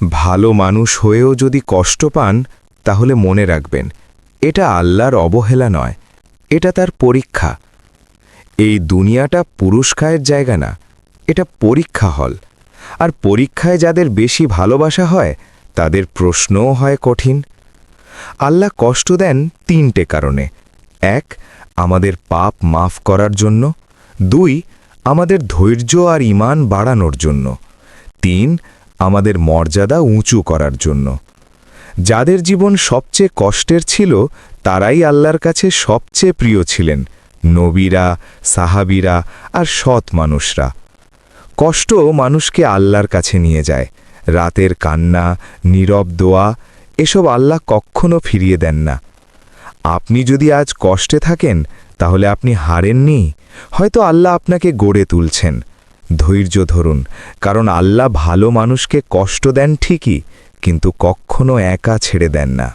ভালো মানুষ হয়েও যদি কষ্ট পান তাহলে মনে রাখবেন এটা আল্লাহর অবহেলা নয়, এটা তার পরীক্ষা। এই দুনিয়াটা পুরস্কারের জায়গা না, এটা পরীক্ষা হল। আর পরীক্ষায় যাদের বেশি ভালোবাসা হয় তাদের প্রশ্নও হয় কঠিন। আল্লাহ কষ্ট দেন তিনটে কারণে: এক, আমাদের পাপ মাফ করার জন্য; দুই, আমাদের ধৈর্য আর ঈমান বাড়ানোর জন্য; তিন, আমাদের মর্যাদা উঁচু করার জন্য। যাদের জীবন সবচেয়ে কষ্টের ছিল তারাই আল্লাহর কাছে সবচেয়ে প্রিয় ছিলেন: নবীরা, সাহাবীরা আর সৎ মানুষরা। কষ্ট মানুষকে আল্লাহর কাছে নিয়ে যায়। রাতের কান্না, নীরব দোয়া, এসব আল্লাহ কখনো ফিরিয়ে দেন না। আপনি যদি আজ কষ্টে থাকেন তাহলে আপনি হারেননি, হয়তো আল্লাহ আপনাকে গড়ে তুলছেন। ধৈর্য ধরুন, কারণ আল্লাহ ভালো মানুষকে কষ্ট দেন ঠিকই, কিন্তু কখনো একা ছেড়ে দেন না।